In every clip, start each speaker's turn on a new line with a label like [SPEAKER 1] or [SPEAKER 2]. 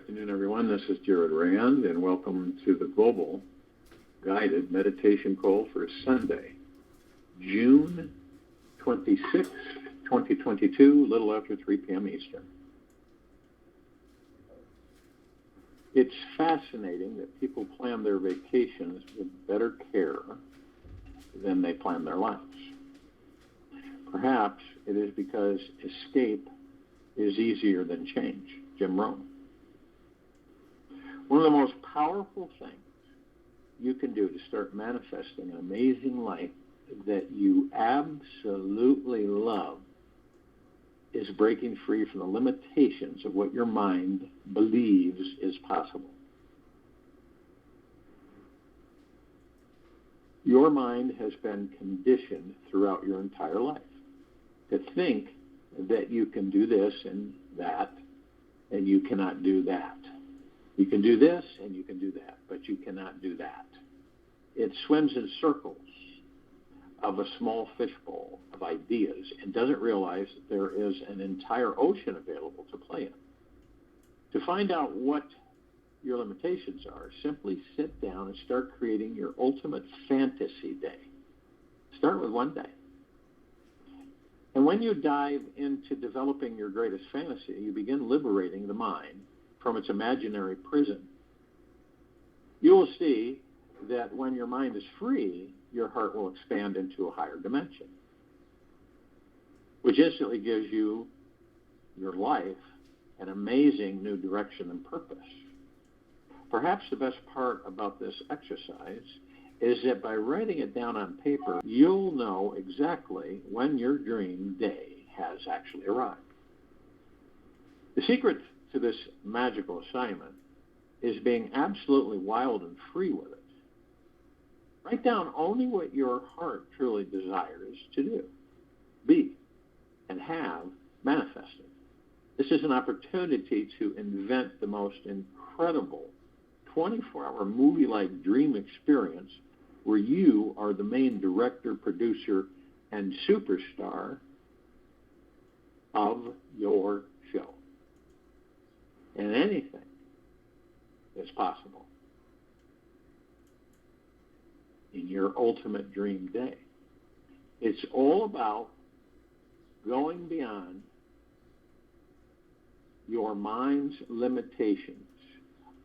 [SPEAKER 1] afternoon, everyone. This is Jared Rand, and welcome to the Global Guided Meditation Call for Sunday, June 26, 2022, a little after 3 p.m. Eastern. It's fascinating that people plan their vacations with better care than they plan their lives. Perhaps it is because escape is easier than change. Jim Rohn. One of the most powerful things you can do to start manifesting an amazing life that you absolutely love is breaking free from the limitations of what your mind believes is possible. Your mind has been conditioned throughout your entire life to think that you can do this and that, and you cannot do that. You can do this and you can do that, but you cannot do that. It swims in circles of a small fishbowl of ideas and doesn't realize that there is an entire ocean available to play in. To find out what your limitations are, simply sit down and start creating your ultimate fantasy day. Start with one day. And when you dive into developing your greatest fantasy, you begin liberating the mind from its imaginary prison. You will see that when your mind is free, your heart will expand into a higher dimension, which instantly gives you, your life, an amazing new direction and purpose. Perhaps the best part about this exercise is that by writing it down on paper, you'll know exactly when your dream day has actually arrived. The secret to this magical assignment is being absolutely wild and free with it. Write down only what your heart truly desires to do, be, and have manifested. This is an opportunity to invent the most incredible 24-hour movie-like dream experience where you are the main director, producer, and superstar of your show. And anything is possible in your ultimate dream day. It's all about going beyond your mind's limitations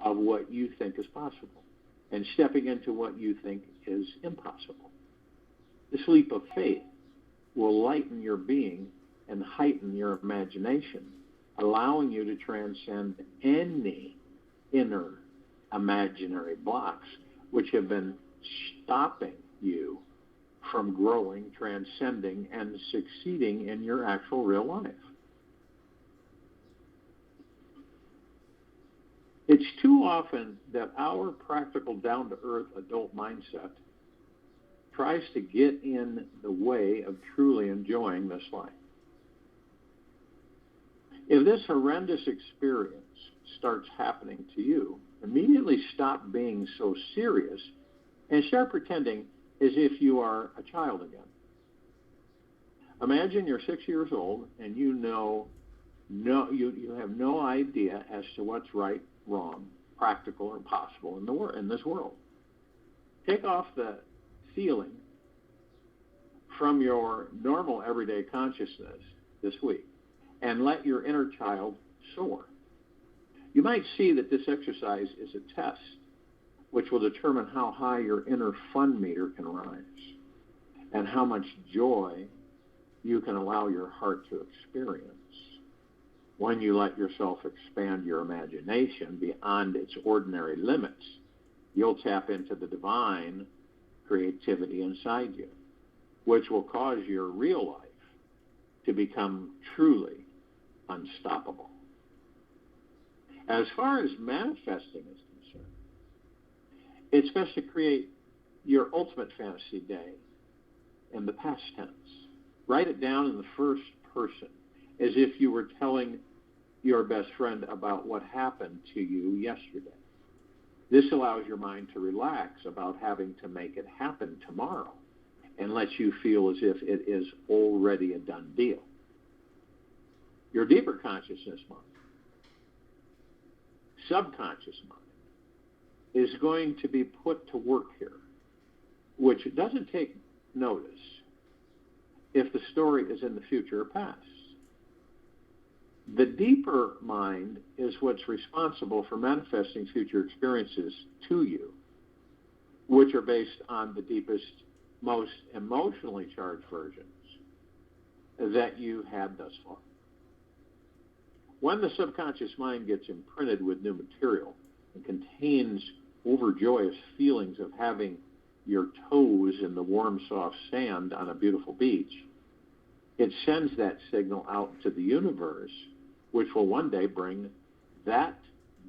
[SPEAKER 1] of what you think is possible and stepping into what you think is impossible. This leap of faith will lighten your being and heighten your imagination, allowing you to transcend any inner imaginary blocks which have been stopping you from growing, transcending, and succeeding in your actual real life. It's too often that our practical, down-to-earth adult mindset tries to get in the way of truly enjoying this life. If this horrendous experience starts happening to you, immediately stop being so serious and start pretending as if you are a child again. Imagine you're 6 years old and you have no idea as to what's right, wrong, practical, or possible in this world. Take off the ceiling from your normal everyday consciousness this week and let your inner child soar. You might see that this exercise is a test which will determine how high your inner fun meter can rise and how much joy you can allow your heart to experience when you let yourself expand your imagination beyond its ordinary limits. You'll tap into the divine creativity inside you, which will cause your real life to become truly unstoppable. As far as manifesting is concerned, it's best to create your ultimate fantasy day in the past tense. Write it down in the first person as if you were telling your best friend about what happened to you yesterday. This allows your mind to relax about having to make it happen tomorrow and lets you feel as if it is already a done deal. Your deeper consciousness mind subconscious mind is going to be put to work here, which doesn't take notice if the story is in the future or past. The deeper mind is what's responsible for manifesting future experiences to you, which are based on the deepest, most emotionally charged versions that you had thus far. When the subconscious mind gets imprinted with new material and contains overjoyous feelings of having your toes in the warm, soft sand on a beautiful beach, it sends that signal out to the universe, which will one day bring that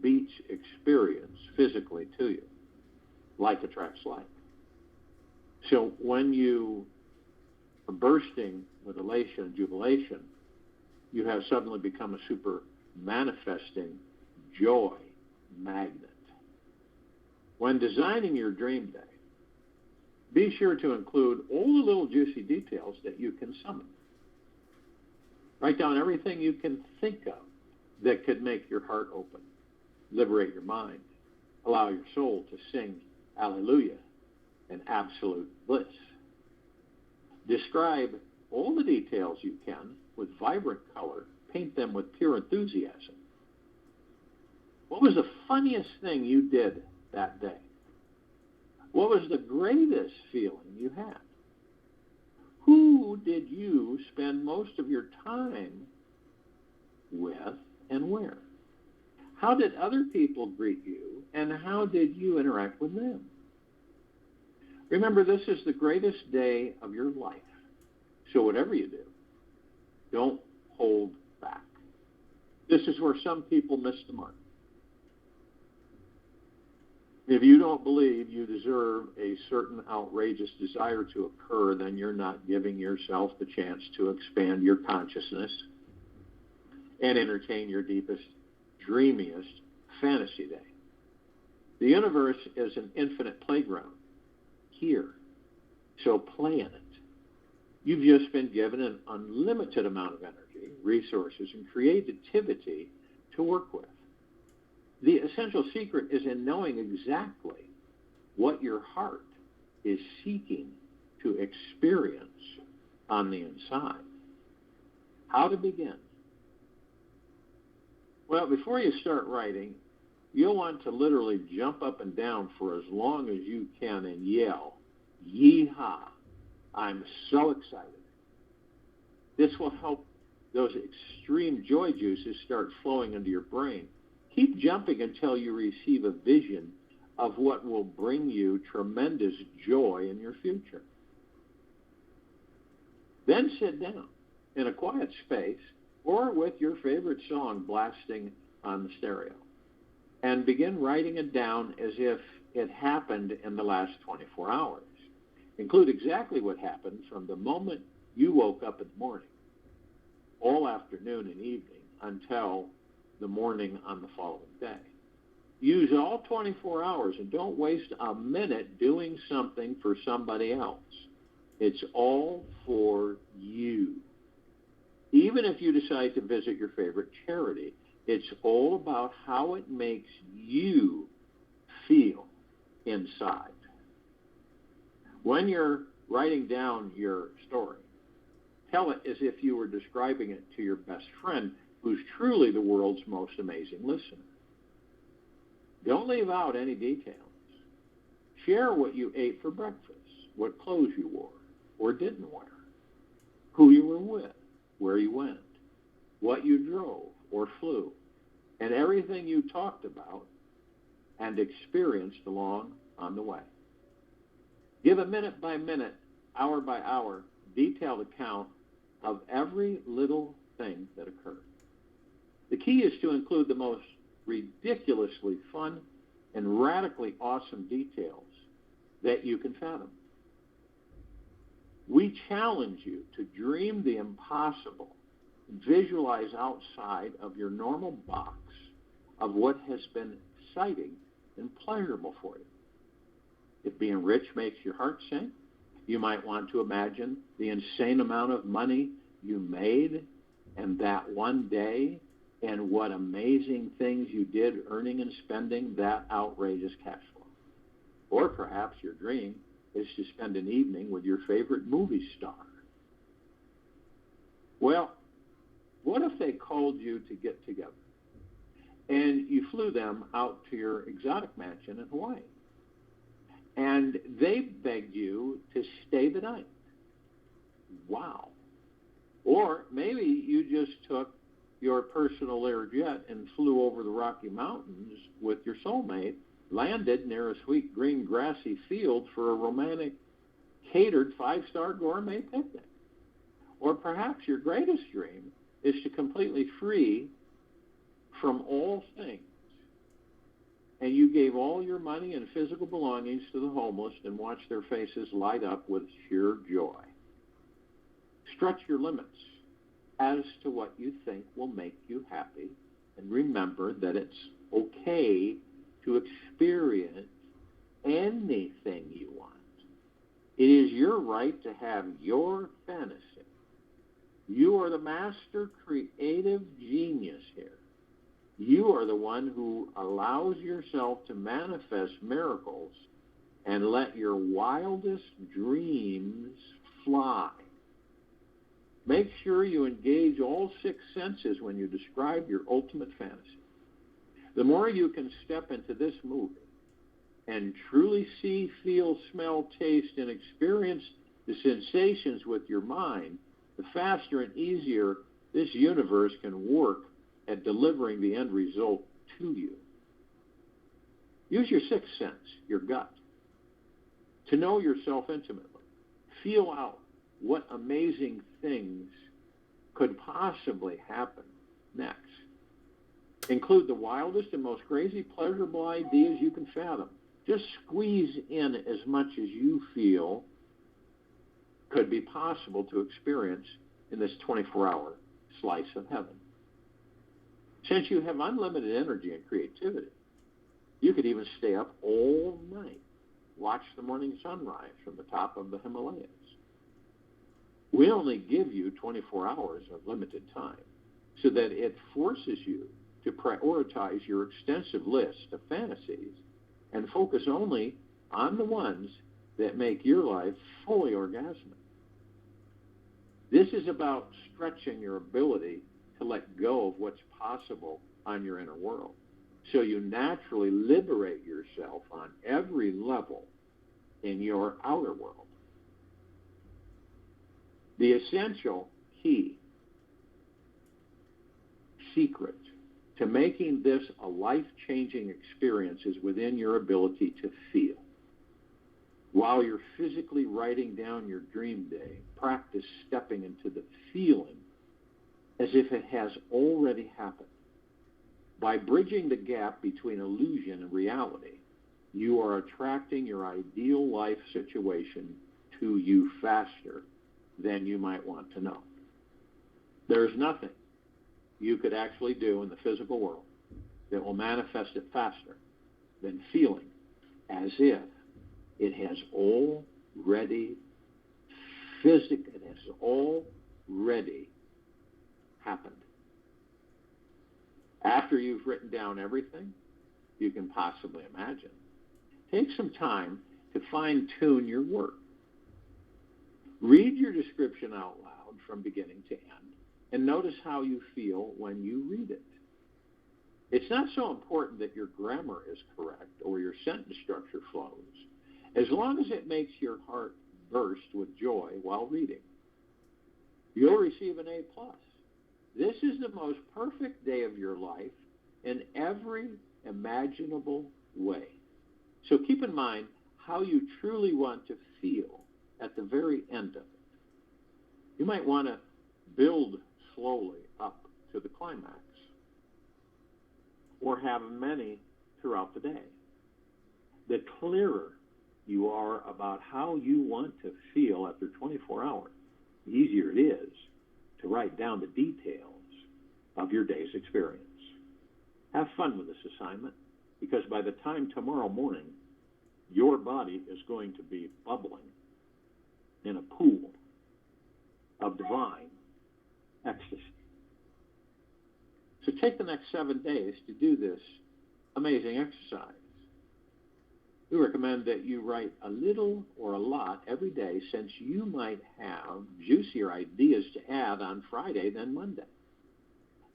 [SPEAKER 1] beach experience physically to you. Like attracts like. So when you are bursting with elation and jubilation, you have suddenly become a super manifesting joy magnet. When designing your dream day, be sure to include all the little juicy details that you can summon. Write down everything you can think of that could make your heart open, liberate your mind, allow your soul to sing Alleluia and absolute bliss. Describe all the details you can with vibrant color. Paint them with pure enthusiasm. What was the funniest thing you did that day? What was the greatest feeling you had? Who did you spend most of your time with and where? How did other people greet you, and how did you interact with them? Remember, this is the greatest day of your life. So whatever you do, don't hold back. This is where some people miss the mark. If you don't believe you deserve a certain outrageous desire to occur, then you're not giving yourself the chance to expand your consciousness and entertain your deepest, dreamiest fantasy day. The universe is an infinite playground here, so play in it. You've just been given an unlimited amount of energy, resources, and creativity to work with. The essential secret is in knowing exactly what your heart is seeking to experience on the inside. How to begin? Well, before you start writing, you'll want to literally jump up and down for as long as you can and yell, "Yee-haw, I'm so excited." This will help those extreme joy juices start flowing into your brain. Keep jumping until you receive a vision of what will bring you tremendous joy in your future. Then sit down in a quiet space or with your favorite song blasting on the stereo and begin writing it down as if it happened in the last 24 hours. Include exactly what happened from the moment you woke up in the morning, all afternoon and evening until the morning on the following day. Use all 24 hours and don't waste a minute doing something for somebody else. It's all for you. Even if you decide to visit your favorite charity, it's all about how it makes you feel inside. When you're writing down your story, tell it as if you were describing it to your best friend, who's truly the world's most amazing listener. Don't leave out any details. Share what you ate for breakfast, what clothes you wore or didn't wear, who you were with, where you went, what you drove or flew, and everything you talked about and experienced along on the way. Give a minute by minute, hour by hour, detailed account of every little thing that occurred. The key is to include the most ridiculously fun and radically awesome details that you can fathom. We challenge you to dream the impossible, visualize outside of your normal box of what has been exciting and pleasurable for you. If being rich makes your heart sing, you might want to imagine the insane amount of money you made and that one day and what amazing things you did earning and spending that outrageous cash flow. Or perhaps your dream is to spend an evening with your favorite movie star. Well, what if they called you to get together and you flew them out to your exotic mansion in Hawaii and they begged you to stay the night? Wow. Or maybe you just took your personal Learjet and flew over the Rocky Mountains with your soulmate, landed near a sweet green grassy field for a romantic catered 5-star gourmet picnic. Or perhaps your greatest dream is to completely free from all things, and you gave all your money and physical belongings to the homeless and watched their faces light up with sheer joy. Stretch your limits as to what you think will make you happy, and remember that it's okay to experience anything you want. It is your right to have your fantasy. You are the master creative genius here. You are the one who allows yourself to manifest miracles and let your wildest dreams fly. Make sure you engage all 6 senses when you describe your ultimate fantasy. The more you can step into this movie and truly see, feel, smell, taste, and experience the sensations with your mind, the faster and easier this universe can work at delivering the end result to you. Use your 6th sense, your gut, to know yourself intimately. Feel out what amazing things could possibly happen next. Include the wildest and most crazy, pleasurable ideas you can fathom. Just squeeze in as much as you feel could be possible to experience in this 24-hour slice of heaven. Since you have unlimited energy and creativity, you could even stay up all night, watch the morning sunrise from the top of the Himalayas. We only give you 24 hours of limited time so that it forces you to prioritize your extensive list of fantasies and focus only on the ones that make your life fully orgasmic. This is about stretching your ability to let go of what's possible on your inner world, so you naturally liberate yourself on every level in your outer world. The essential key secret to making this a life-changing experience is within your ability to feel. While you're physically writing down your dream day, practice stepping into the feeling as if it has already happened. By bridging the gap between illusion and reality, you are attracting your ideal life situation to you faster than you might want to know. There's nothing you could actually do in the physical world that will manifest it faster than feeling as if it has already happened. After you've written down everything you can possibly imagine, take some time to fine-tune your work. Read your description out loud from beginning to end and notice how you feel when you read it. It's not so important that your grammar is correct or your sentence structure flows, as long as it makes your heart burst with joy while reading. You'll receive an A+. This is the most perfect day of your life in every imaginable way. So keep in mind how you truly want to feel at the very end of it. You might want to build slowly up to the climax, or have many throughout the day. The clearer you are about how you want to feel after 24 hours, the easier it is to write down the details of your day's experience. Have fun with this assignment, because by the time tomorrow morning, your body is going to be bubbling in a pool of divine ecstasy. So take the next 7 days to do this amazing exercise. We recommend that you write a little or a lot every day, since you might have juicier ideas to add on Friday than Monday.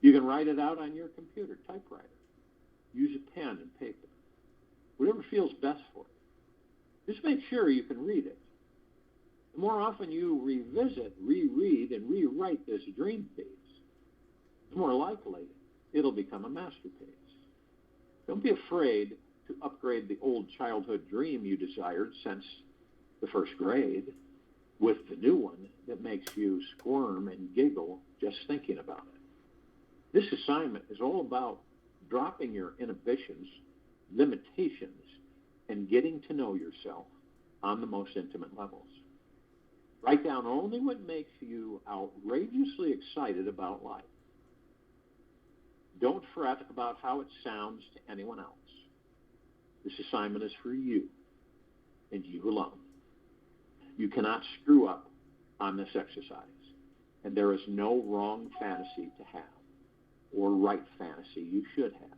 [SPEAKER 1] You can write it out on your computer, typewriter. Use a pen and paper. Whatever feels best for you. Just make sure you can read it. The more often you revisit, reread, and rewrite this dream piece, the more likely it'll become a masterpiece. Don't be afraid to upgrade the old childhood dream you desired since the first grade with the new one that makes you squirm and giggle just thinking about it. This assignment is all about dropping your inhibitions, limitations, and getting to know yourself on the most intimate levels. Write down only what makes you outrageously excited about life. Don't fret about how it sounds to anyone else. This assignment is for you, and you alone. You cannot screw up on this exercise, and there is no wrong fantasy to have, or right fantasy you should have.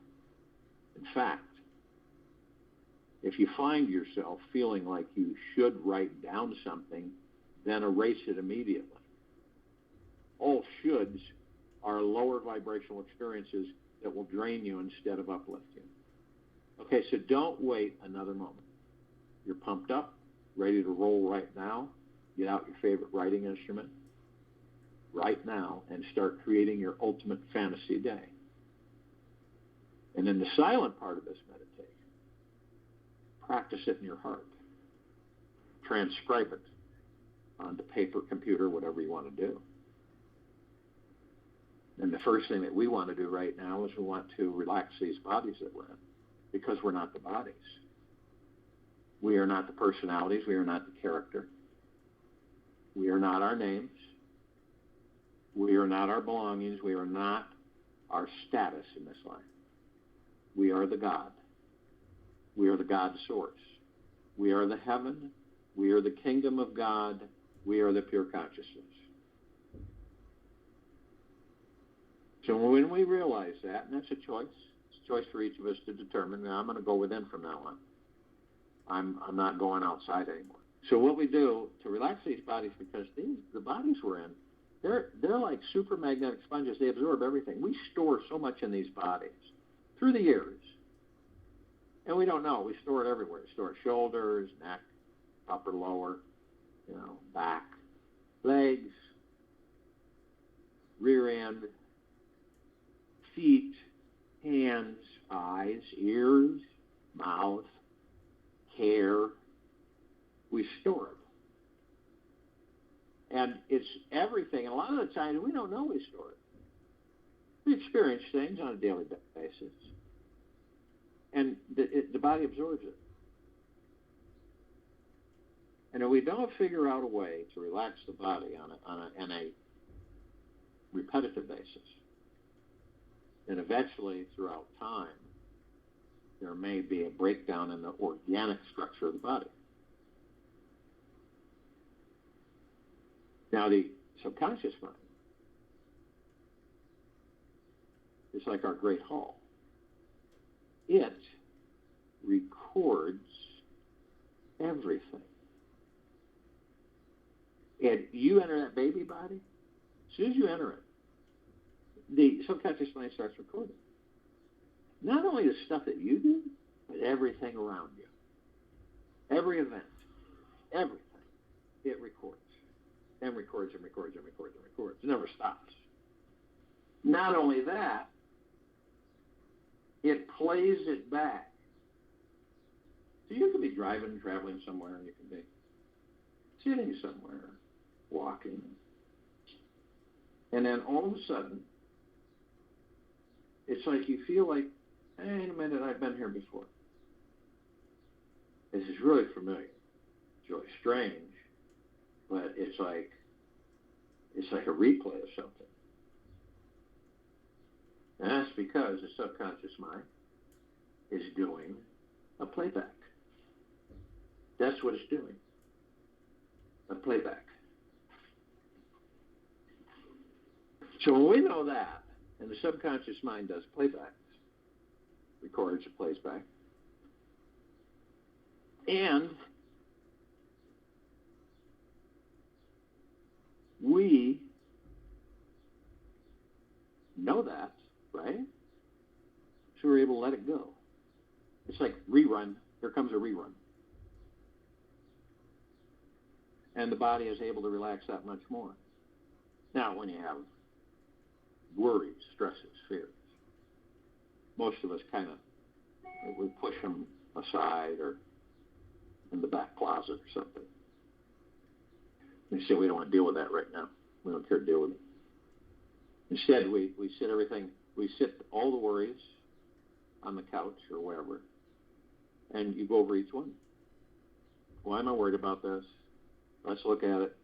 [SPEAKER 1] In fact, if you find yourself feeling like you should write down something, then erase it immediately. All shoulds are lower vibrational experiences that will drain you instead of uplift you. Okay, so don't wait another moment. You're pumped up, ready to roll right now. Get out your favorite writing instrument right now and start creating your ultimate fantasy day. And in the silent part of this meditation, practice it in your heart. Transcribe it onto paper, computer, whatever you want to do. And the first thing that we want to do right now is we want to relax these bodies that we're in, because we're not the bodies. We are not the personalities. We are not the character. We are not our names. We are not our belongings. We are not our status in this life. We are the God. We are the God source. We are the heaven. We are the kingdom of God. We are the pure consciousness. So when we realize that, and that's a choice, it's a choice for each of us to determine, now I'm going to go within from now on. I'm not going outside anymore. So what we do to relax these bodies, because the bodies we're in, they're like super magnetic sponges. They absorb everything. We store so much in these bodies through the years, and we don't know. We store it everywhere. We store it shoulders, neck, upper, lower, back, legs, rear end, feet, hands, eyes, ears, mouth, hair. We store it. And it's everything. And a lot of the times we don't know we store it. We experience things on a daily basis. And the body absorbs it. And if we don't figure out a way to relax the body on a repetitive basis, then eventually throughout time, there may be a breakdown in the organic structure of the body. Now, the subconscious mind is like our great hall. It records everything. And you enter that baby body, as soon as you enter it, the subconscious mind starts recording. Not only the stuff that you do, but everything around you. Every event, everything, it records. And records and records and records and records. It never stops. Not only that, it plays it back. So you could be driving, traveling somewhere, and you could be sitting somewhere, walking. And then all of a sudden, it's like you feel like, hey, a minute, I've been here before. This is really familiar. It's really strange, but it's like a replay of something. And that's because the subconscious mind is doing a playback. That's what it's doing. A playback. So when we know that, And the subconscious mind does playback, records and plays back. And we know that, right? So we're able to let it go. It's like rerun. Here comes a rerun. And the body is able to relax that much more. Now, when you have worries, stresses, fears, most of us kind of, we push them aside or in the back closet or something. We say we don't want to deal with that right now. We don't care to deal with it. Instead, we sit all the worries on the couch or wherever, and you go over each one. Why am I worried about this? Let's look at it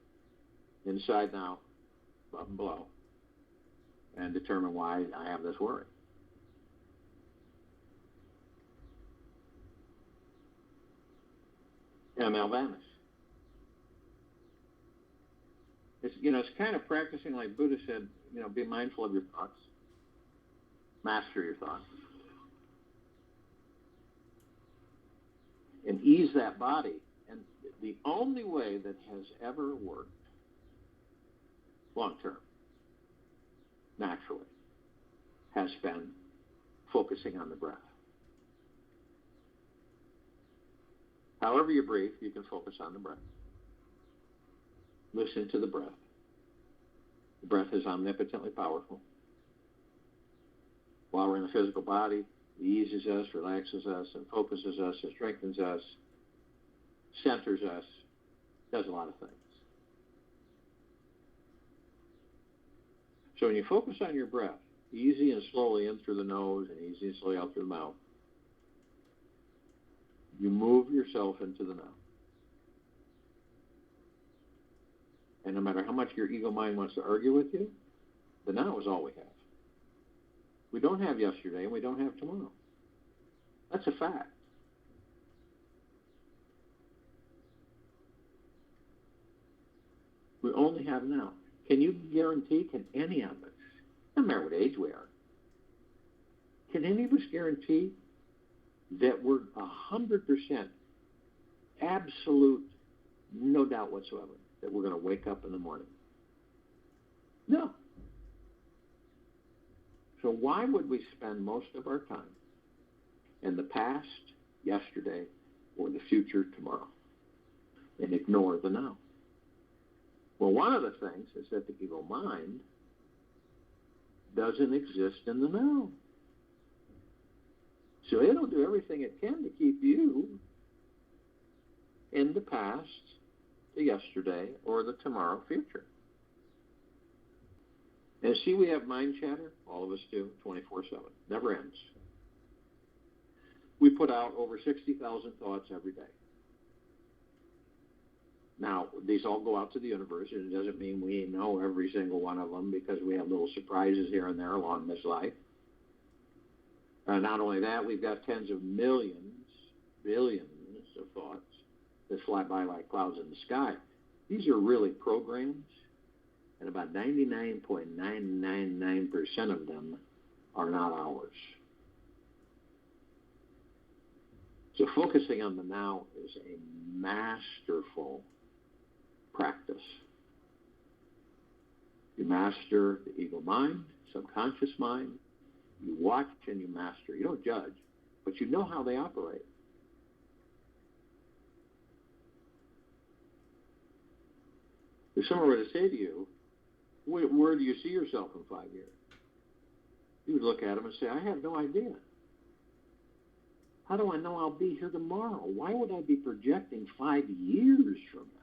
[SPEAKER 1] inside now, above and below, and determine why I have this worry. And they'll vanish. It's kind of practicing like Buddha said, be mindful of your thoughts. Master your thoughts. And ease that body. And the only way that has ever worked long term, naturally, has been focusing on the breath. However you breathe, you can focus on the breath. Listen to the breath. The breath is omnipotently powerful. While we're in the physical body, it eases us, relaxes us, and focuses us, and strengthens us, centers us, does a lot of things. So when you focus on your breath, easy and slowly in through the nose and easy and slowly out through the mouth, you move yourself into the now. And no matter how much your ego mind wants to argue with you, the now is all we have. We don't have yesterday and we don't have tomorrow. That's a fact. We only have now. Can you guarantee, can any of us, no matter what age we are, can any of us guarantee that we're 100% absolute, no doubt whatsoever, that we're going to wake up in the morning? No. So why would we spend most of our time in the past, yesterday, or the future, tomorrow, and ignore the now? Well, one of the things is that the ego mind doesn't exist in the now. So it'll do everything it can to keep you in the past, the yesterday, or the tomorrow future. And see, we have mind chatter. All of us do, 24/7. Never ends. We put out over 60,000 thoughts every day. Now, these all go out to the universe, and it doesn't mean we know every single one of them because we have little surprises here and there along this life. Not only that, we've got tens of millions, billions of thoughts that fly by like clouds in the sky. These are really programs, and about 99.999% of them are not ours. So focusing on the now is a masterful practice. You master the ego mind, subconscious mind. You watch and you master. You don't judge, but you know how they operate. If someone were to say to you, where do you see yourself in 5 years? You would look at them and say, I have no idea. How do I know I'll be here tomorrow? Why would I be projecting 5 years from now?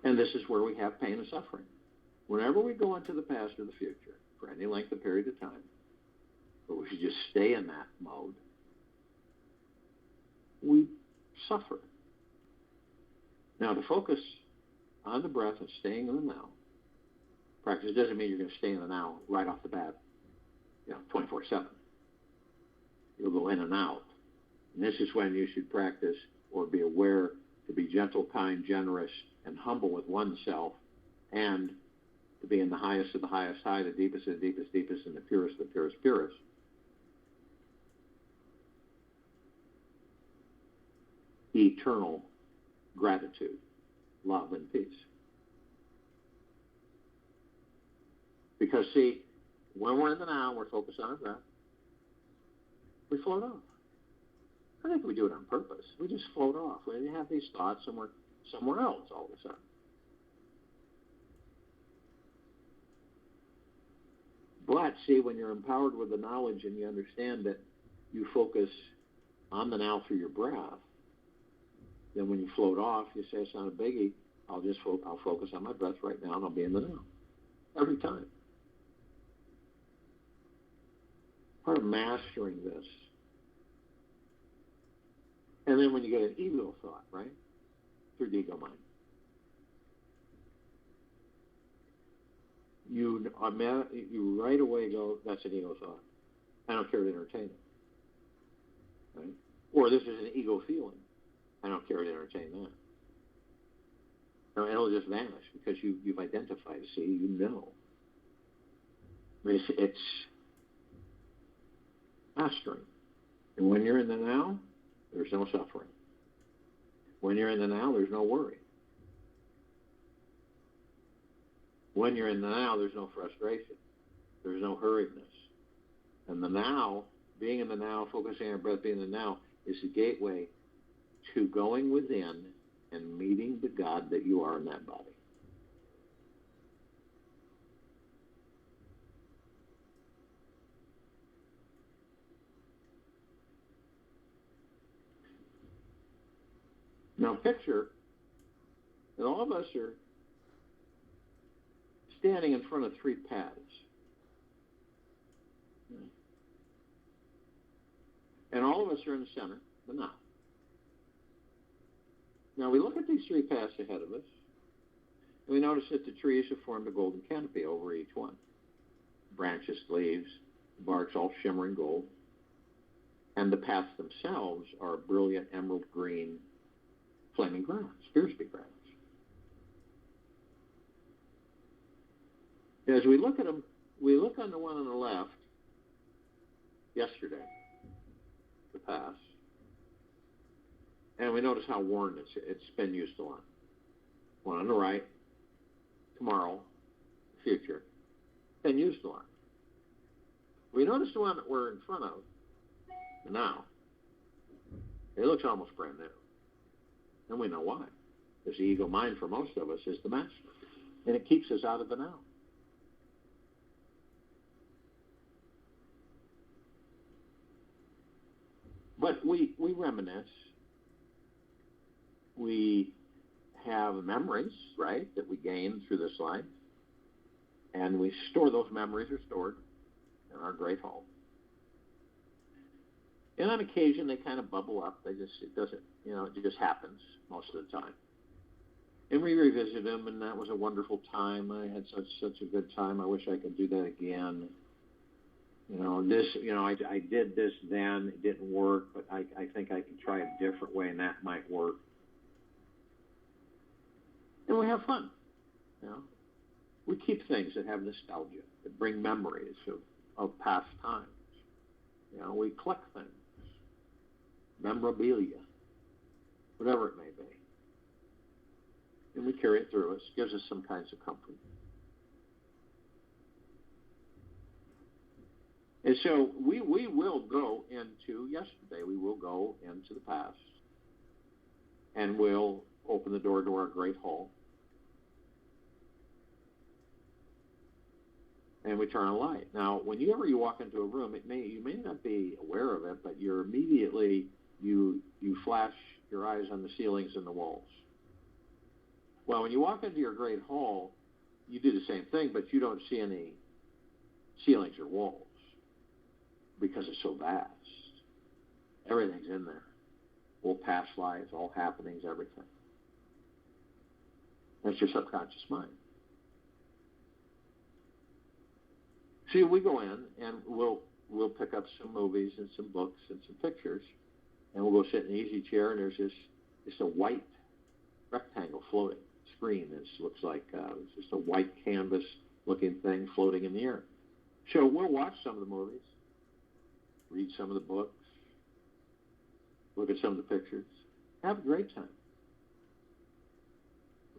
[SPEAKER 1] And this is where we have pain and suffering. Whenever we go into the past or the future, for any length of period of time, but we should just stay in that mode, we suffer. Now, to focus on the breath and staying in the now, practice doesn't mean you're going to stay in the now right off the bat, 24/7. You'll go in and out. And this is when you should practice or be aware to be gentle, kind, generous, and humble with oneself and to be in the highest of the highest high, the deepest of the deepest deepest, and the purest of the purest purest. Eternal gratitude, love, and peace. Because, see, when we're in the now, we're focused on our breath. We float off. I think we do it on purpose. We just float off. We have these thoughts and we're somewhere else all of a sudden. But, see, when you're empowered with the knowledge and you understand that you focus on the now through your breath, then when you float off, you say, it's not a biggie. I'll focus on my breath right now and I'll be in the now. Every time. Part of mastering this. And then when you get an ego thought, right? Through the ego mind. You right away go, that's an ego thought. I don't care to entertain it. Right? Or this is an ego feeling. I don't care to entertain that. No, it'll just vanish because you've identified. See, you know. I mean, it's mastering. And when you're in the now, there's no suffering. When you're in the now, there's no worry. When you're in the now, there's no frustration. There's no hurriedness. And the now, being in the now, focusing on your breath, being in the now, is the gateway to going within and meeting the God that you are in that body. Now picture that all of us are standing in front of three paths. And all of us are in the center, the now. Now we look at these three paths ahead of us, and we notice that the trees have formed a golden canopy over each one. Branches, leaves, barks all shimmering gold. And the paths themselves are brilliant emerald green flaming grounds, Spearsby grounds. As we look at them, we look on the one on the left, yesterday, the past, and we notice how worn it's been used a lot. One on the right, tomorrow, future, been used a lot. We notice the one that we're in front of, now, it looks almost brand new. And we know why. Because the ego mind for most of us is the master. And it keeps us out of the now. But we reminisce. We have memories, right, that we gain through this life. And we store those memories are stored in our great hall. And on occasion, they kind of bubble up. It just happens most of the time. And we revisit them, and that was a wonderful time. I had such a good time. I wish I could do that again. I did this then. It didn't work, but I think I can try a different way, and that might work. And we have fun. We keep things that have nostalgia, that bring memories of past times. We collect things. Memorabilia, whatever it may be. And we carry it through us, gives us some kinds of comfort. And so we will go into yesterday, we will go into the past, and we'll open the door to our great hall. And we turn on a light. Now, whenever you walk into a room, you may not be aware of it, but you're immediately you flash your eyes on the ceilings and the walls. Well, when you walk into your great hall, you do the same thing, but you don't see any ceilings or walls because it's so vast. Everything's in there. All past lives, all happenings, everything. That's your subconscious mind. See, we go in and we'll pick up some movies and some books and some pictures, and we'll go sit in an easy chair, and there's just a white rectangle floating. It's screen. It looks like it's just a white canvas-looking thing floating in the air. So we'll watch some of the movies, read some of the books, look at some of the pictures, have a great time.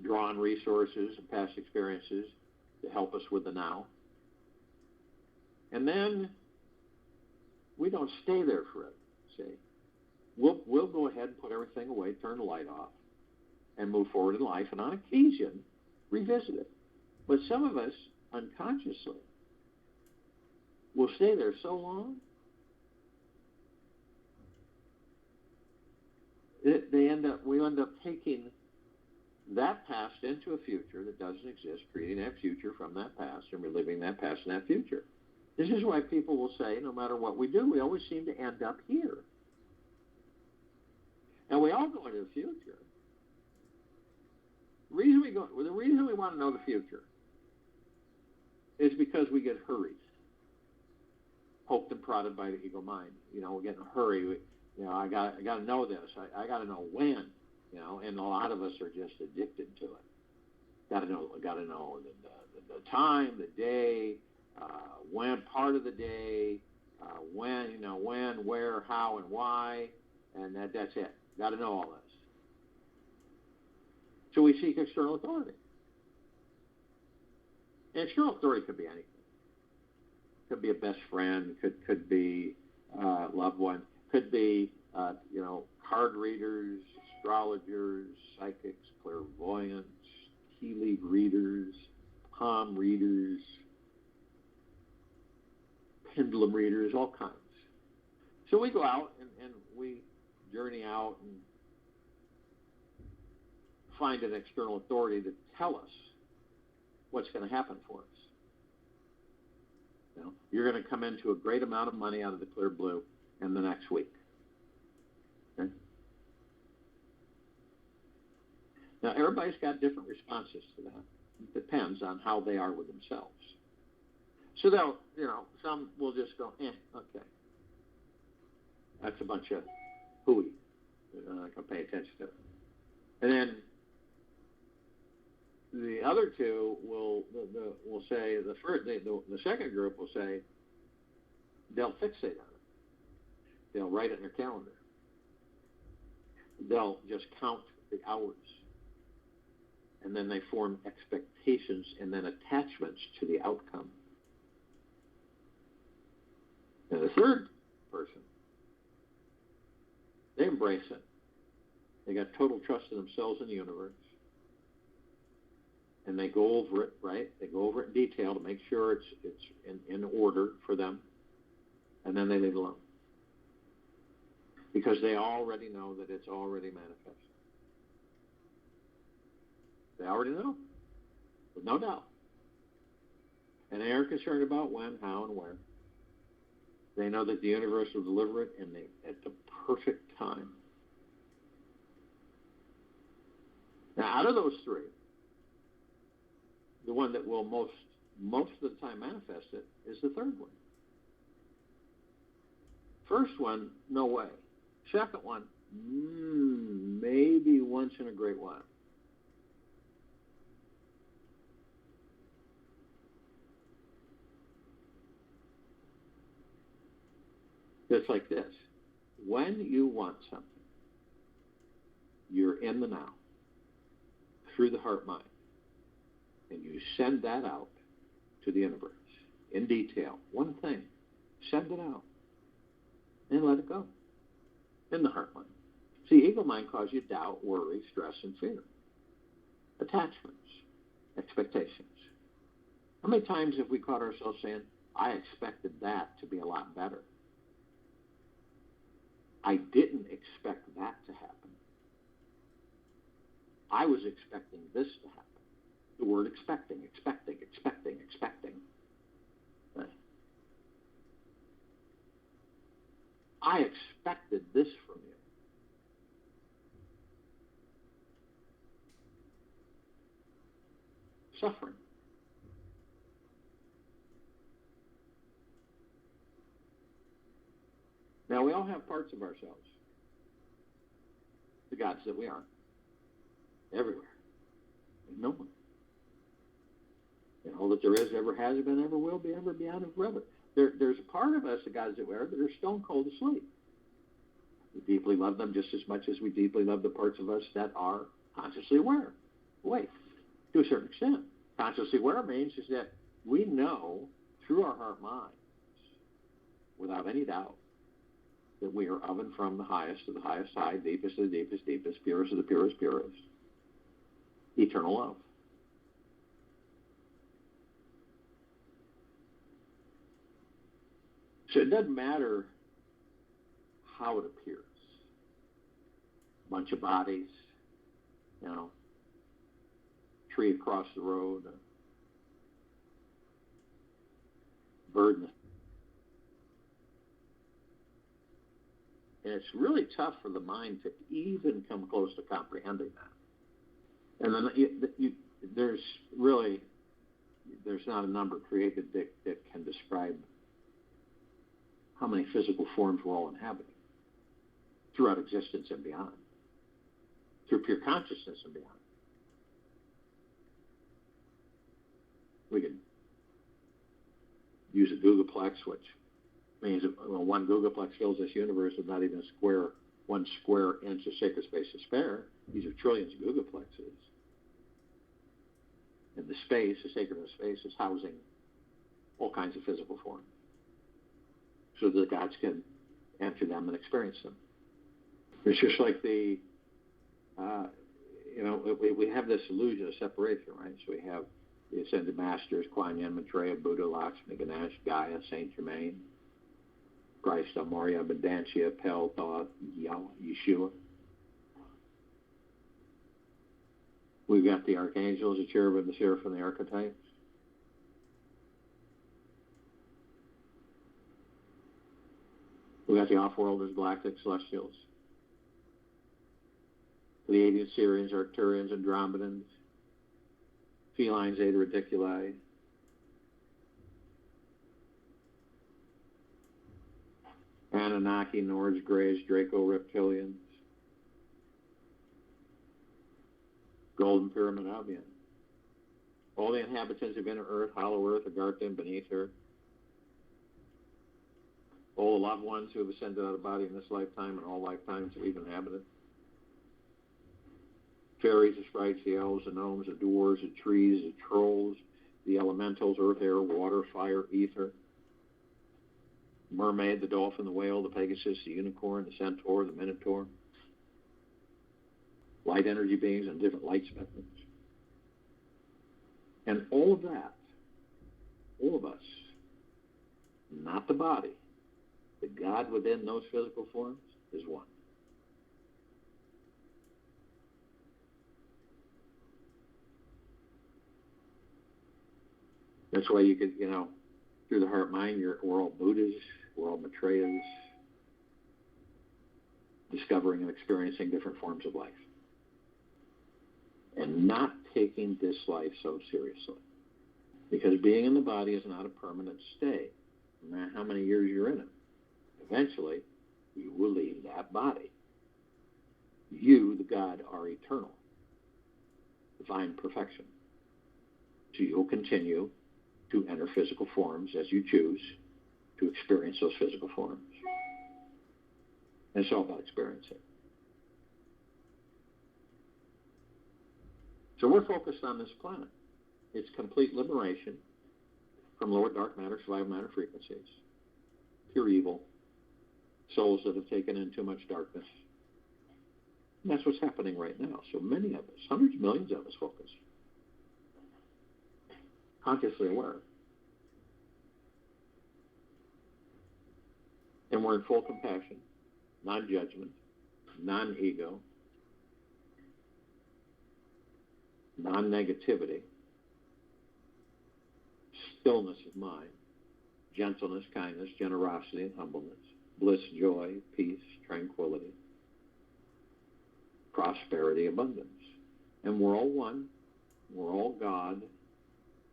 [SPEAKER 1] Draw on resources and past experiences to help us with the now. And then we don't stay there forever, see. We'll go ahead and put everything away, turn the light off, and move forward in life, and on occasion, revisit it. But some of us, unconsciously, will stay there so long that we end up taking that past into a future that doesn't exist, creating that future from that past, and reliving that past and that future. This is why people will say, no matter what we do, we always seem to end up here. And we all go into the future. The reason we want to know the future is because we get hurried, poked and prodded by the ego mind. We get in a hurry. I got to know this. I got to know when. And a lot of us are just addicted to it. Got to know the time, the day, when, part of the day, when, where, how, and why, and that's it. Got to know all this. So we seek external authority. And external authority could be anything. Could be a best friend. Could be a loved one. Could be card readers, astrologers, psychics, clairvoyants, tea leaf readers, palm readers, pendulum readers, all kinds. So we go out and we journey out and find an external authority to tell us what's going to happen for us. You're going to come into a great amount of money out of the clear blue in the next week. Okay? Now, everybody's got different responses to that. It depends on how they are with themselves. So they'll, some will just go, okay. That's a bunch of hooey. They're not going to pay attention to it. And then the other two will say, the second group will say, they'll fixate on it. They'll write it in their calendar. They'll just count the hours. And then they form expectations and then attachments to the outcome. And the third person, they embrace it. They got total trust in themselves and the universe. And they go over it, right? They go over it in detail to make sure it's in order for them. And then they leave it alone. Because they already know that it's already manifested. They already know, with no doubt. And they aren't concerned about when, how, and where. They know that the universe will deliver it at the perfect time. Now, out of those three, the one that will most of the time manifest it is the third one. First one, no way. Second one, maybe once in a great while. It's like this. When you want something, you're in the now, through the heart mind, and you send that out to the universe in detail. One thing, send it out, and let it go in the heart mind. See, ego mind causes you doubt, worry, stress, and fear. Attachments, expectations. How many times have we caught ourselves saying, I expected that to be a lot better? I didn't expect that to happen. I was expecting this to happen. The word expecting. Right. I expected this from you. Suffering. Now, we all have parts of ourselves, the gods that we are, everywhere. No one. And all that there is, ever has been, ever will be, ever beyond, and forever. There's a part of us, the God's aware, that are stone cold asleep. We deeply love them just as much as we deeply love the parts of us that are consciously aware. Wait, to a certain extent. Consciously aware means is that we know through our heart minds, without any doubt, that we are of and from the highest of the highest high, deepest of the deepest deepest, purest of the purest purest. Eternal love. So it doesn't matter how it appears. A bunch of bodies, tree across the road, a bird in the... And it's really tough for the mind to even come close to comprehending that. And then there's not a number created that can describe how many physical forms we're all inhabiting throughout existence and beyond, through pure consciousness and beyond. We could use a googolplex, which means one googolplex fills this universe with not even one square inch of sacred space to spare. These are trillions of googolplexes. And the space, the sacredness space, is housing all kinds of physical forms, so that the gods can enter them and experience them. It's just like we have this illusion of separation, right? So we have the Ascended Masters, Kuan Yin, Maitreya, Buddha, Lakshmi, Ganesh, Gaia, Saint Germain, Christ, Moria, Abundantia, Pel, Thoth, Yeshua. We've got the archangels, the cherubim, the seraphim, the archetypes. We've got the off-worlders, galactic celestials, the Pleiadians, Sirians, Arcturians, Andromedans, felines, Zeta Reticuli, Anunnaki, Nords, Greys, Draco, Reptilians, Golden Pyramid, Albion. All the inhabitants of inner Earth, hollow Earth, Agartha, beneath Earth. All the loved ones who have ascended out of body in this lifetime and all lifetimes we've inhabited. Fairies, the sprites, the elves, the gnomes, the dwarves, the trees, the trolls, the elementals, earth, air, water, fire, ether. Mermaid, the dolphin, the whale, the pegasus, the unicorn, the centaur, the minotaur. Light energy beings and different light spectrums. And all of that, all of us, not the body, the God within those physical forms is one. That's why you could, through the heart mind, we're all Buddhas, we're all Maitreyas, discovering and experiencing different forms of life. And not taking this life so seriously. Because being in the body is not a permanent stay, no matter how many years you're in it. Eventually, you will leave that body. You, the God, are eternal, divine perfection. So you'll continue to enter physical forms as you choose to experience those physical forms. And it's all about experiencing. So we're focused on this planet. It's complete liberation from lower dark matter, survival matter frequencies, pure evil, souls that have taken in too much darkness. And that's what's happening right now. So many of us, hundreds of millions of us focus. Consciously aware. And we're in full compassion, non-judgment, non-ego, non-negativity, stillness of mind, gentleness, kindness, generosity, and humbleness, bliss, joy, peace, tranquility, prosperity, abundance. And we're all one, we're all God,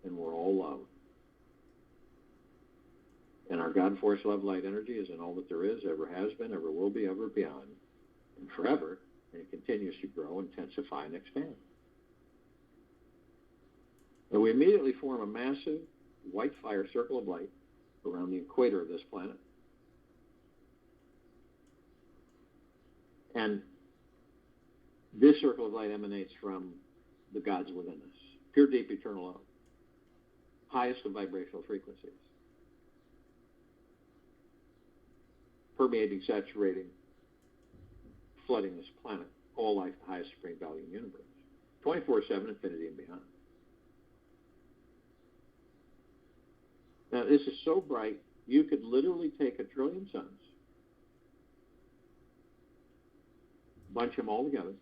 [SPEAKER 1] and we're all love. And our God force, love, light, energy is in all that there is, ever has been, ever will be, ever beyond, and forever, and it continues to grow, intensify, and expand. And we immediately form a massive white fire circle of light around the equator of this planet. And this circle of light emanates from the gods within us. Pure, deep, eternal love. Highest of vibrational frequencies. Permeating, saturating, flooding this planet. All life, the highest supreme value in the universe. 24/7, infinity and beyond. Now, this is so bright, you could literally take 1 trillion suns, bunch them all together,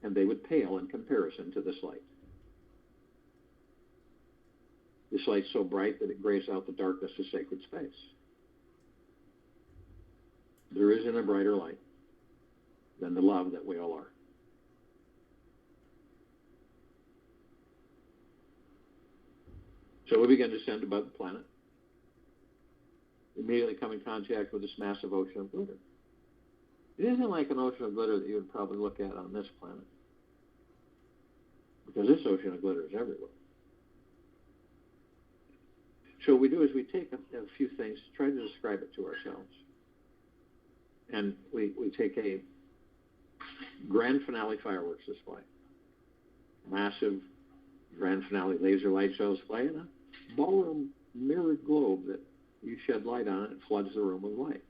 [SPEAKER 1] and they would pale in comparison to this light. This light's so bright that it grays out the darkness of sacred space. There isn't a brighter light than the love that we all are. So we begin to ascend above the planet, immediately come in contact with this massive ocean of glitter. It isn't like an ocean of glitter that you would probably look at on this planet, because this ocean of glitter is everywhere. So what we do is we take a few things, try to describe it to ourselves. And we take a grand finale fireworks display, massive grand finale laser light show display, and a ballroom mirrored globe that you shed light on, it floods the room with light.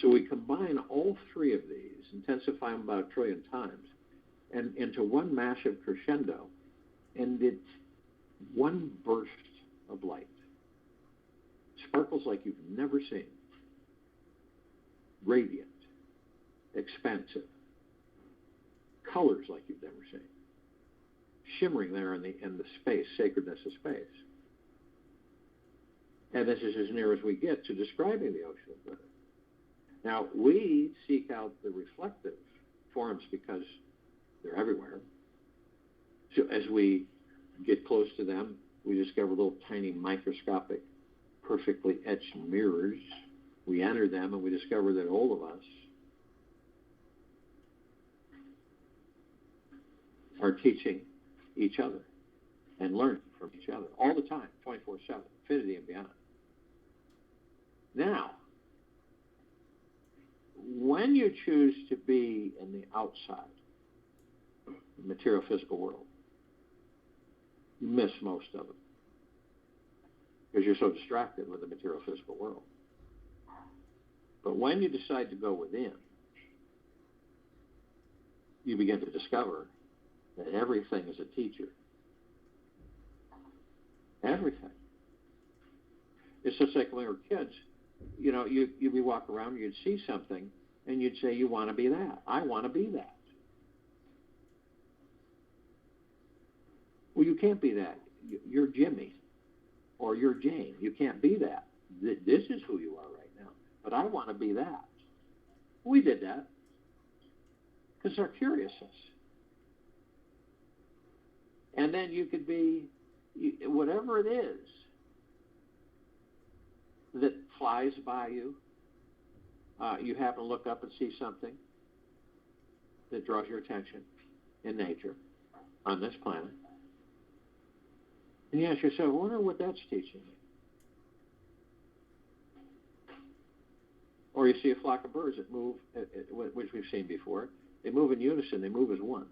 [SPEAKER 1] So we combine all three of these, intensify them about 1 trillion times, and into one massive crescendo, and it's one burst of light. Sparkles like you've never seen. Radiant. Expansive. Colors like you've never seen. Shimmering there in the space, sacredness of space. And this is as near as we get to describing the ocean of glitter. Now, we seek out the reflective forms because they're everywhere. So as we get close to them, we discover little tiny microscopic, perfectly etched mirrors. We enter them and we discover that all of us are teaching each other and learning from each other all the time, 24/7, infinity and beyond. Now, when you choose to be in the outside, the material physical world, you miss most of it because you're so distracted with the material physical world. But when you decide to go within, you begin to discover that everything is a teacher. Everything. It's just like when we were kids, you'd be walking around, you'd see something, and you'd say, you want to be that. I want to be that. Well, you can't be that. You're Jimmy or you're Jane. You can't be that. This is who you are right now. But I want to be that. We did that because our curiousness. And then you could be whatever it is that flies by you. You happen to look up and see something that draws your attention in nature on this planet. And you ask yourself, I wonder what that's teaching me. Or you see a flock of birds that move, which we've seen before. They move in unison. They move as one.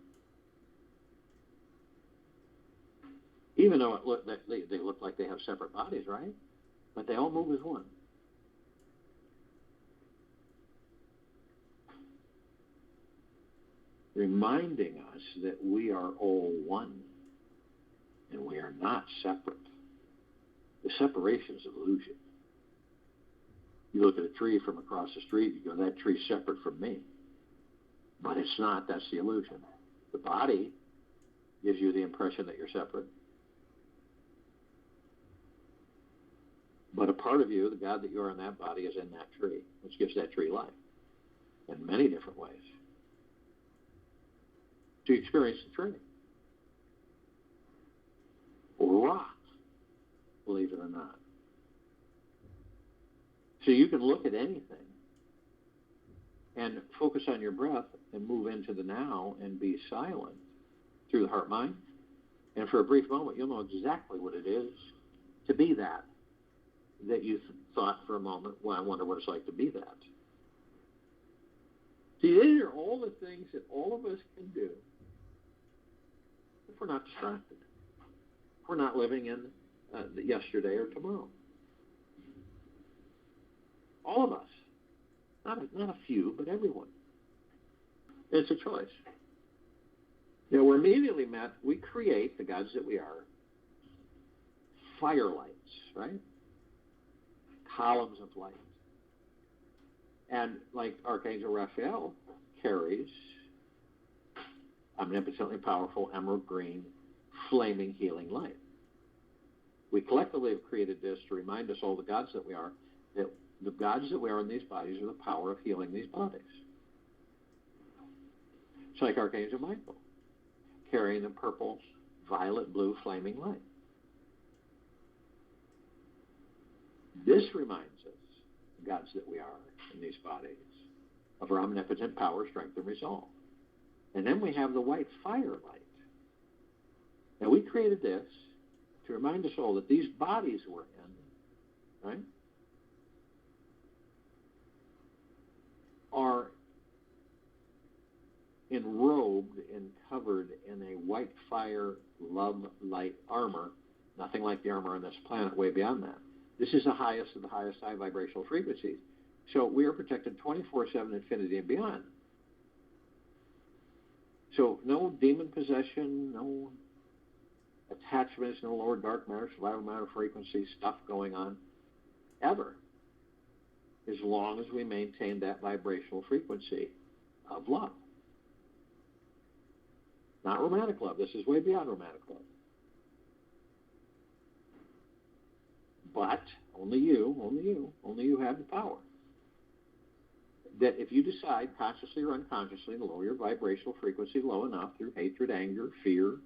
[SPEAKER 1] Even though they look like they have separate bodies, right? But they all move as one. Reminding us that we are all one and we are not separate. The separation is an illusion. You look at a tree from across the street, you go, that tree's separate from me. But it's not. That's the illusion. The body gives you the impression that you're separate. But a part of you, the God that you are in that body, is in that tree, which gives that tree life in many different ways. To experience the tree. Or rock, believe it or not. So you can look at anything and focus on your breath and move into the now and be silent through the heart mind. And for a brief moment, you'll know exactly what it is to be that you thought for a moment, well, I wonder what it's like to be that. See, these are all the things that all of us can do if we're not distracted. If we're not living in yesterday or tomorrow. All of us. Not a few, but everyone. It's a choice. We're immediately met, we create, the gods that we are, firelights, right? Columns of light. And like Archangel Raphael carries omnipotently powerful emerald green, flaming, healing light. We collectively have created this to remind us all, the gods that we are, that the gods that we are in these bodies are the power of healing these bodies. It's like Archangel Michael, carrying the purple, violet, blue, flaming light. This reminds us, the gods that we are in these bodies, of our omnipotent power, strength, and resolve. And then we have the white fire light. Now, we created this to remind us all that these bodies we're in, right, are enrobed and covered in a white fire, love, light armor, nothing like the armor on this planet, way beyond that. This is the highest of the highest high vibrational frequencies. So we are protected 24/7, infinity and beyond. So no demon possession, no attachments, no lower dark matter, survival matter frequency stuff going on, ever, as long as we maintain that vibrational frequency of love. Not romantic love. This is way beyond romantic love. But only you have the power. That if you decide, consciously or unconsciously, to lower your vibrational frequency low enough through hatred, anger, fear,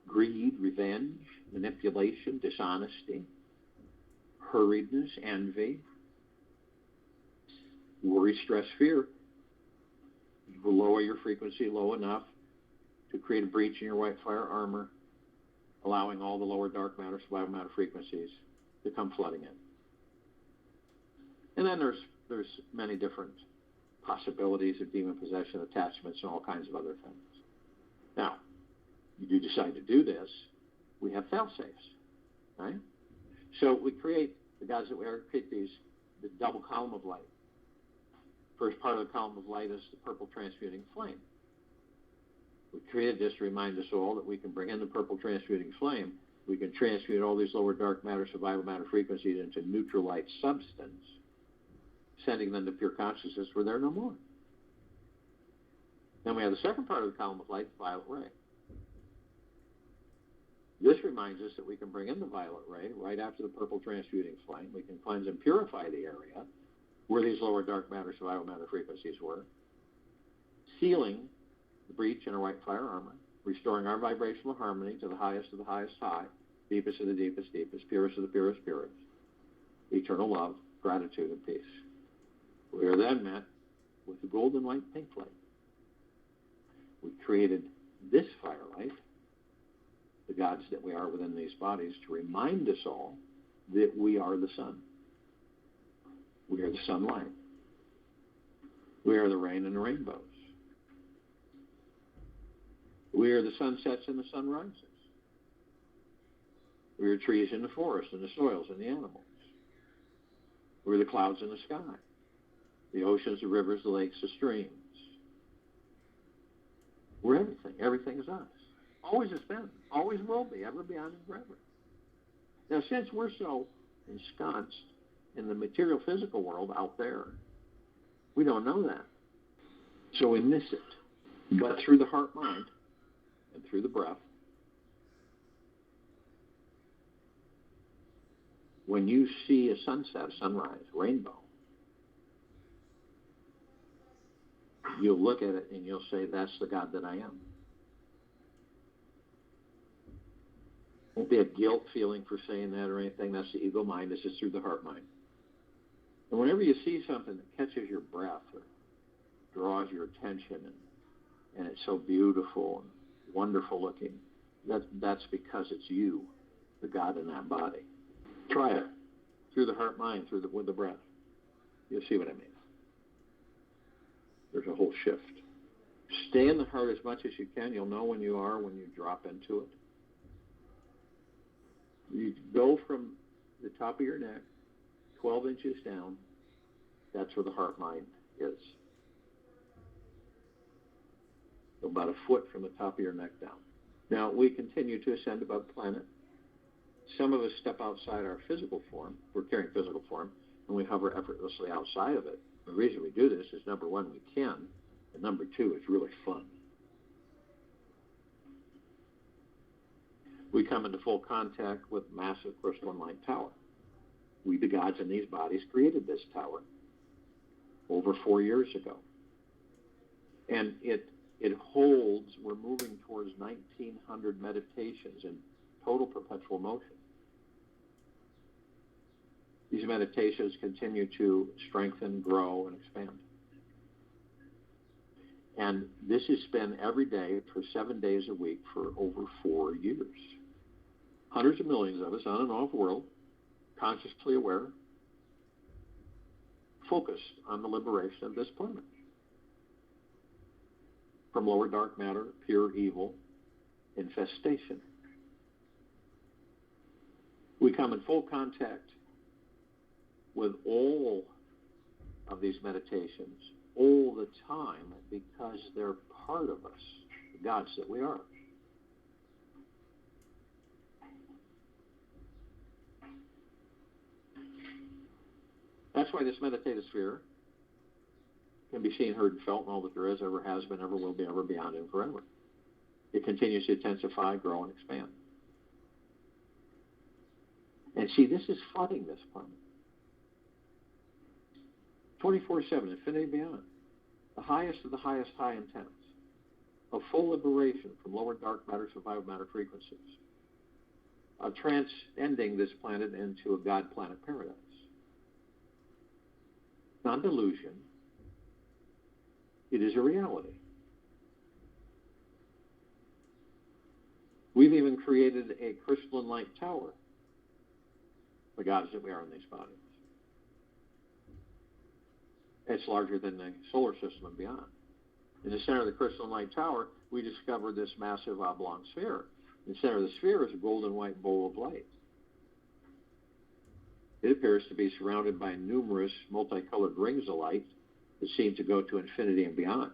[SPEAKER 1] greed, revenge, manipulation, dishonesty, hurriedness, envy, worry, stress, fear, you will lower your frequency low enough to create a breach in your white fire armor, allowing all the lower dark matter, survival matter frequencies to come flooding in. And then there's many different possibilities of demon possession, attachments, and all kinds of other things. Now, you do decide to do this, we have fail-safes, right? So we create, the gods that we are, create the double column of light. First part of the column of light is the purple transmuting flame. We created this to remind us all that we can bring in the purple transmuting flame. We can transmute all these lower dark matter, survival matter frequencies into neutral light substance, sending them to pure consciousness where they're no more. Then we have the second part of the column of light, the violet ray. This reminds us that we can bring in the violet ray right after the purple transmuting flame. We can cleanse and purify the area where these lower dark matter, survival matter frequencies were, sealing the breach in our white fire armor, restoring our vibrational harmony to the highest of the highest high, deepest of the deepest deepest, purest of the purest purest, eternal love, gratitude, and peace. We are then met with the golden light pink light. We created this firelight, the gods that we are within these bodies, to remind us all that we are the sun. We are the sunlight. We are the rain and the rainbows. We are the sunsets and the sunrises. We are trees in the forest and the soils and the animals. We're the clouds in the sky, the oceans, the rivers, the lakes, the streams. We're everything. Everything is us. Always has been. Always will be. Ever, beyond, and forever. Now, since we're so ensconced in the material physical world out there, we don't know that. So we miss it. But through the heart mind and through the breath, when you see a sunset, a sunrise, rainbow, you'll look at it and you'll say, that's the God that I am. Won't be a guilt feeling for saying that or anything. That's the ego mind. This is through the heart mind. And whenever you see something that catches your breath or draws your attention and it's so beautiful and wonderful looking, that's because it's you, the God in that body. Try it through the heart mind, with the breath. You'll see what I mean. There's a whole shift. Stay in the heart as much as you can. You'll know when you are when you drop into it. You go from the top of your neck, 12 inches down. That's where the heart mind is. About a foot from the top of your neck down. Now, we continue to ascend above the planet. Some of us step outside our physical form. We're carrying physical form, and we hover effortlessly outside of it. The reason we do this is, number one, we can, and number two, it's really fun. We come into full contact with massive crystalline light tower. We, the gods in these bodies, created this tower over 4 years ago. And it holds, we're moving towards 1,900 meditations in total perpetual motion. These meditations continue to strengthen, grow, and expand. And this has been every day for 7 days a week for over 4 years. Hundreds of millions of us on and off world, consciously aware, focused on the liberation of this planet from lower dark matter, pure evil, infestation. We come in full contact with all of these meditations all the time because they're part of us, the gods that we are. That's why this meditative sphere can be seen, heard, and felt, and all that there is, ever has been, ever will be, ever beyond, and forever. It continues to intensify, grow, and expand. And see, this is flooding this planet. 24/7, infinity beyond. The highest of the highest high intense. Of full liberation from lower dark matter, survival matter frequencies. Of transcending this planet into a God planet paradise. Not delusion. It is a reality. We've even created a crystalline light tower, the gods that we are in these bodies. It's larger than the solar system and beyond. In the center of the crystalline light tower, we discovered this massive oblong sphere. In the center of the sphere is a golden white bowl of light. It appears to be surrounded by numerous multicolored rings of light that seem to go to infinity and beyond.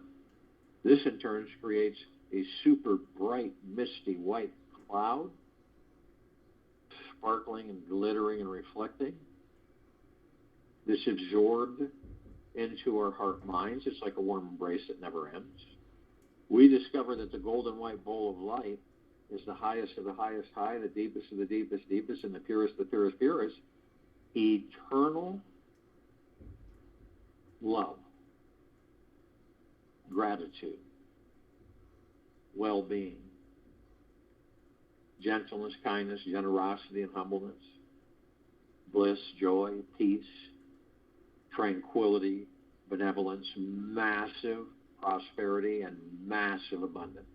[SPEAKER 1] This, in turn, creates a super bright, misty white cloud, sparkling and glittering and reflecting. This absorbed into our heart minds. It's like a warm embrace that never ends. We discover that the golden white bowl of light is the highest of the highest high, the deepest of the deepest deepest, and the purest of the purest purest. Eternal love, gratitude, well-being, gentleness, kindness, generosity, and humbleness, bliss, joy, peace, tranquility, benevolence, massive prosperity, and massive abundance.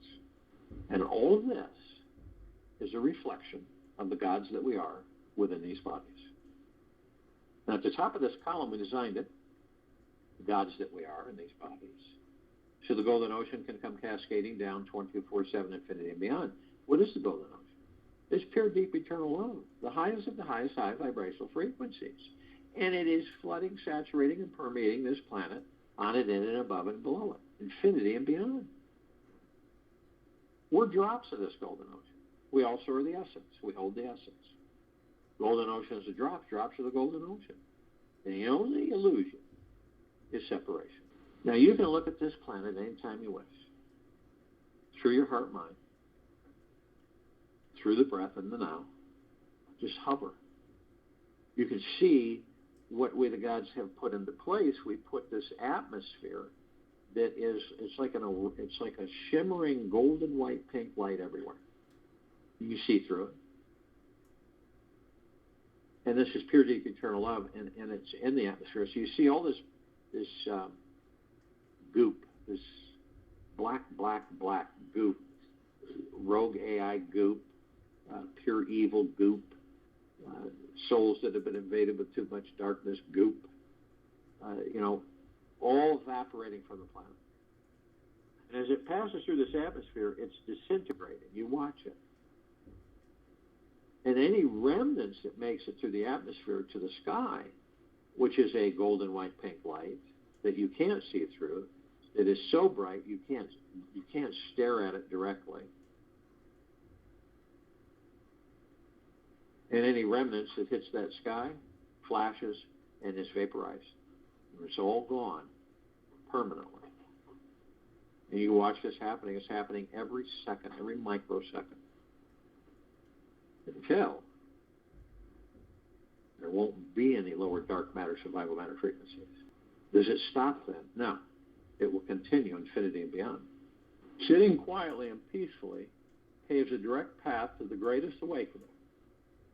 [SPEAKER 1] And all of this is a reflection of the gods that we are within these bodies. Now, at the top of this column, we designed it, the gods that we are in these bodies, so the golden ocean can come cascading down 24/7, infinity and beyond. What is the golden ocean? It's pure, deep, eternal love, the highest of the highest high vibrational frequencies. And it is flooding, saturating, and permeating this planet on it, in it, above it, and below it, infinity and beyond. We're drops of this golden ocean. We also are the essence. We hold the essence. Golden ocean is the drops of the golden ocean. And the only illusion is separation. Now, you can look at this planet anytime you wish, through your heart mind, through the breath in the now. Just hover. You can see what we, the gods, have put into place. We put this atmosphere that is, it's like a shimmering golden white pink light everywhere. You can see through it. And this is pure, deep, eternal love, and it's in the atmosphere. So you see all this goop, this black goop, rogue AI goop, pure evil goop, souls that have been invaded with too much darkness goop, all evaporating from the planet. And as it passes through this atmosphere, it's disintegrating. You watch it. And any remnants that makes it through the atmosphere to the sky, which is a golden white pink light that you can't see through, it is so bright you can't stare at it directly. And any remnants that hits that sky flashes and is vaporized. It's all gone permanently. And you watch this happening. It's happening every second, every microsecond. Until there won't be any lower dark matter, survival matter frequencies. Does it stop then? No. It will continue infinity and beyond. Sitting quietly and peacefully paves a direct path to the greatest awakening.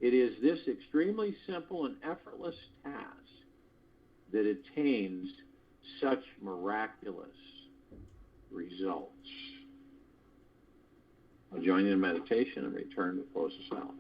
[SPEAKER 1] It is this extremely simple and effortless task that attains such miraculous results. I'll join you in meditation and return to close us out.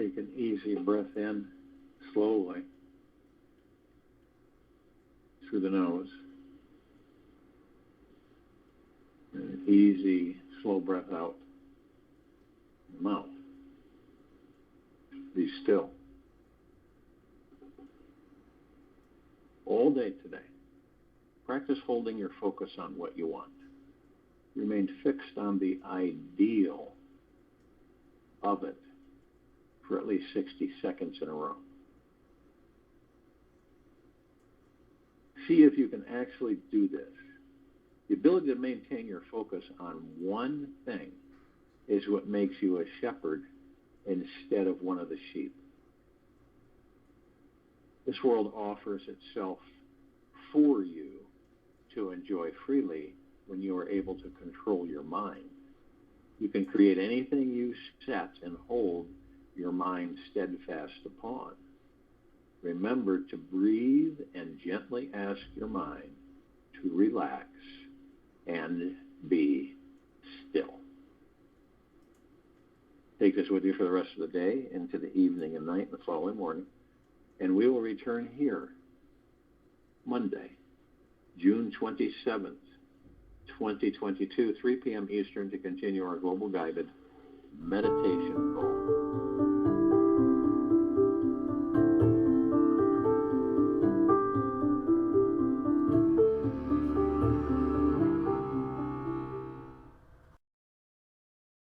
[SPEAKER 1] Take an easy breath in slowly through the nose. And an easy, slow breath out in the mouth. Be still. All day today, practice holding your focus on what you want. Remain fixed on the ideal of it for at least 60 seconds in a row. See if you can actually do this. The ability to maintain your focus on one thing is what makes you a shepherd instead of one of the sheep. This world offers itself for you to enjoy freely when you are able to control your mind. You can create anything you set and hold your mind steadfast upon. Remember to breathe and gently ask your mind to relax and be still. Take this with you for the rest of the day, into the evening and night, and the following morning. And we will return here Monday, June 27th, 2022, 3 p.m. Eastern, to continue our global guided meditation goal.